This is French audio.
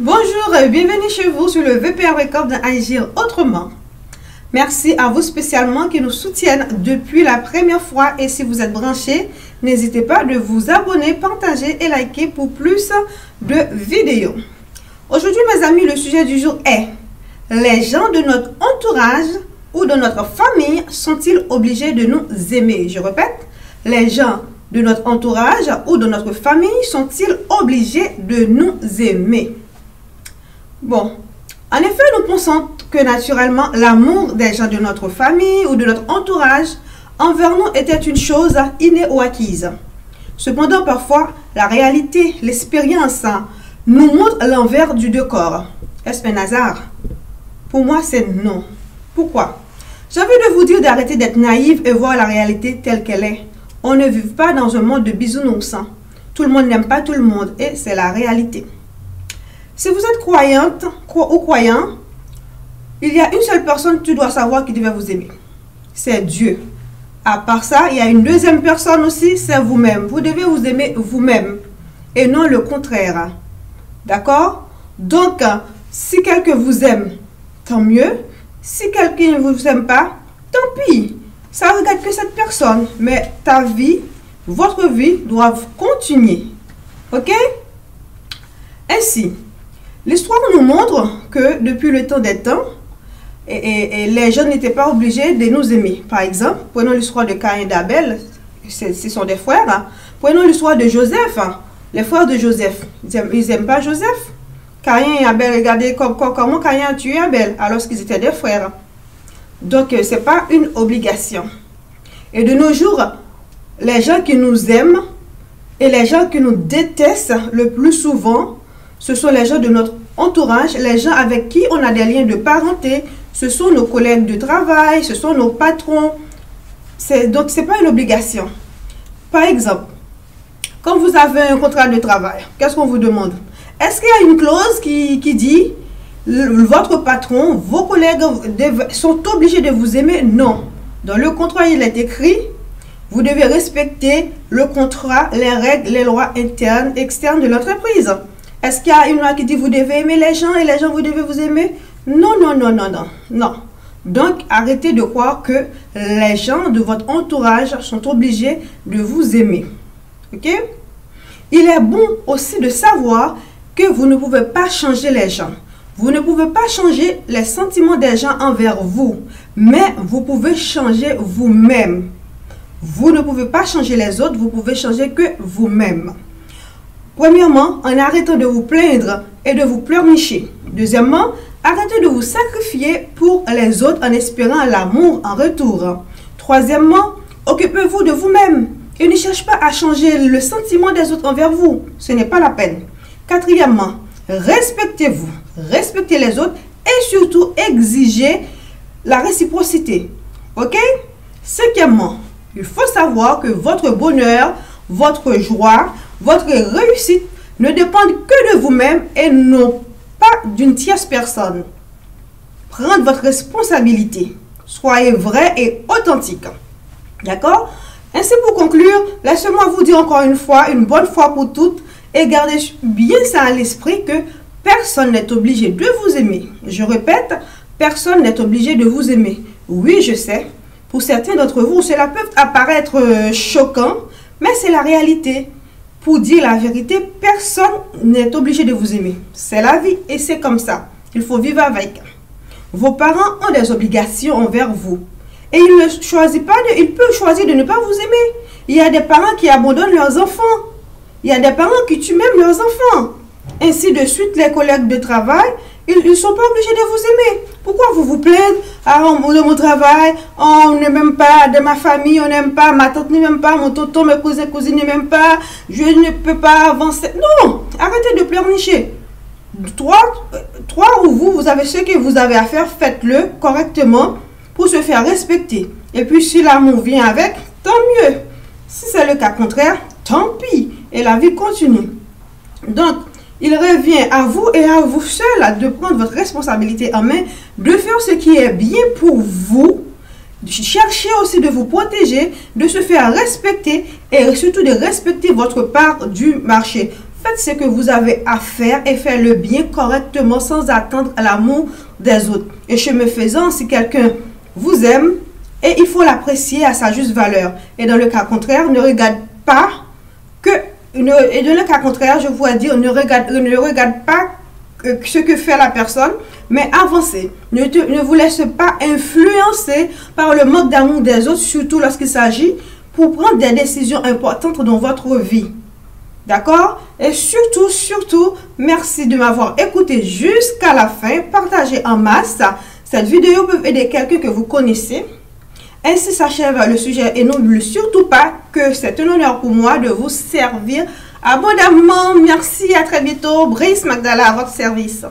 Bonjour et bienvenue chez vous sur le VPR Record d'Agir Autrement. Merci à vous spécialement qui nous soutiennent depuis la première fois et si vous êtes branchés, n'hésitez pas de vous abonner, partager et liker pour plus de vidéos. Aujourd'hui mes amis, le sujet du jour est: les gens de notre entourage ou de notre famille sont-ils obligés de nous aimer? Je répète, les gens de notre entourage ou de notre famille sont-ils obligés de nous aimer? Bon, en effet, nous pensons que naturellement, l'amour des gens de notre famille ou de notre entourage envers nous était une chose innée ou acquise. Cependant, parfois, la réalité, l'expérience nous montre l'envers du décor. Est-ce un hasard? Pour moi, c'est non. Pourquoi? J'ai envie de vous dire d'arrêter d'être naïf et voir la réalité telle qu'elle est. On ne vit pas dans un monde de bisounours. Tout le monde n'aime pas tout le monde et c'est la réalité. Si vous êtes croyante ou croyant, il y a une seule personne, tu dois savoir, qui devait vous aimer. C'est Dieu. À part ça, il y a une deuxième personne aussi, c'est vous-même. Vous devez vous aimer vous-même et non le contraire. D'accord? Donc, si quelqu'un vous aime, tant mieux. Si quelqu'un ne vous aime pas, tant pis. Ça ne regarde que cette personne. Mais ta vie, votre vie doit continuer. Ok? Ainsi, l'histoire nous montre que depuis le temps des temps, les gens n'étaient pas obligés de nous aimer. Par exemple, prenons l'histoire de Caïn et d'Abel, ce sont des frères. Prenons l'histoire de Joseph, les frères de Joseph. Ils n'aiment pas Joseph. Caïn et Abel, regardez comment Caïn a tué Abel alors qu'ils étaient des frères. Donc, ce n'est pas une obligation. Et de nos jours, les gens qui nous aiment et les gens qui nous détestent le plus souvent, ce sont les gens de notre entourage, les gens avec qui on a des liens de parenté, ce sont nos collègues de travail, ce sont nos patrons. Donc, ce n'est pas une obligation. Par exemple, quand vous avez un contrat de travail, qu'est-ce qu'on vous demande? Est-ce qu'il y a une clause qui dit votre patron, vos collègues sont obligés de vous aimer? Non. Dans le contrat, il est écrit, vous devez respecter le contrat, les règles, les lois internes, externes de l'entreprise. Est-ce qu'il y a une loi qui dit vous devez aimer les gens et les gens vous devez vous aimer? Non, non, non, non, non, non. Donc, arrêtez de croire que les gens de votre entourage sont obligés de vous aimer. Ok? Il est bon aussi de savoir que vous ne pouvez pas changer les gens. Vous ne pouvez pas changer les sentiments des gens envers vous, mais vous pouvez changer vous-même. Vous ne pouvez pas changer les autres, vous pouvez changer que vous-même. Premièrement, en arrêtant de vous plaindre et de vous pleurnicher. Deuxièmement, arrêtez de vous sacrifier pour les autres en espérant l'amour en retour. Troisièmement, occupez-vous de vous-même et ne cherchez pas à changer le sentiment des autres envers vous. Ce n'est pas la peine. Quatrièmement, respectez-vous, respectez les autres et surtout exigez la réciprocité. Ok? Cinquièmement, il faut savoir que votre bonheur, votre joie, votre réussite ne dépendent que de vous-même et non pas d'une tierce personne. Prenez votre responsabilité. Soyez vrai et authentique. D'accord? Ainsi, pour conclure, laissez-moi vous dire encore une fois, une bonne fois pour toutes, et gardez bien ça à l'esprit que personne n'est obligé de vous aimer. Je répète, personne n'est obligé de vous aimer. Oui, je sais, pour certains d'entre vous, cela peut apparaître choquant, mais c'est la réalité. Pour dire la vérité, personne n'est obligé de vous aimer. C'est la vie et c'est comme ça. Il faut vivre avec. Vos parents ont des obligations envers vous. Et ils peuvent choisir de ne pas vous aimer. Il y a des parents qui abandonnent leurs enfants. Il y a des parents qui tuent même leurs enfants. Ainsi de suite, les collègues de travail, ils ne sont pas obligés de vous aimer. Pourquoi vous vous plaignez? Ah, de mon travail, on ne m'aime pas, de ma famille, on n'aime pas, ma tante ne m'aime pas, mon tonton, mes cousines ne m'aiment pas, je ne peux pas avancer. Non, arrêtez de pleurnicher. Trois ou vous avez ce que vous avez à faire, faites-le correctement pour se faire respecter. Et puis si l'amour vient avec, tant mieux. Si c'est le cas contraire, tant pis. Et la vie continue. Donc, il revient à vous et à vous seul de prendre votre responsabilité en main, de faire ce qui est bien pour vous, chercher aussi de vous protéger, de se faire respecter et surtout de respecter votre part du marché. Faites ce que vous avez à faire et faites le bien correctement sans attendre l'amour des autres. Et chemin faisant, si quelqu'un vous aime, et il faut l'apprécier à sa juste valeur. Et dans le cas contraire, ne regarde pas et dans le cas contraire, je vous dire, ne regarde pas ce que fait la personne, mais avancez. Ne vous laissez pas influencer par le manque d'amour des autres, surtout lorsqu'il s'agit pour prendre des décisions importantes dans votre vie. D'accord? Et surtout, merci de m'avoir écouté jusqu'à la fin. Partagez en masse. Cette vidéo peut aider quelqu'un que vous connaissez. Ainsi s'achève le sujet et n'oubliez surtout pas que c'est un honneur pour moi de vous servir abondamment. Merci, à très bientôt. Brice Magdala à votre service.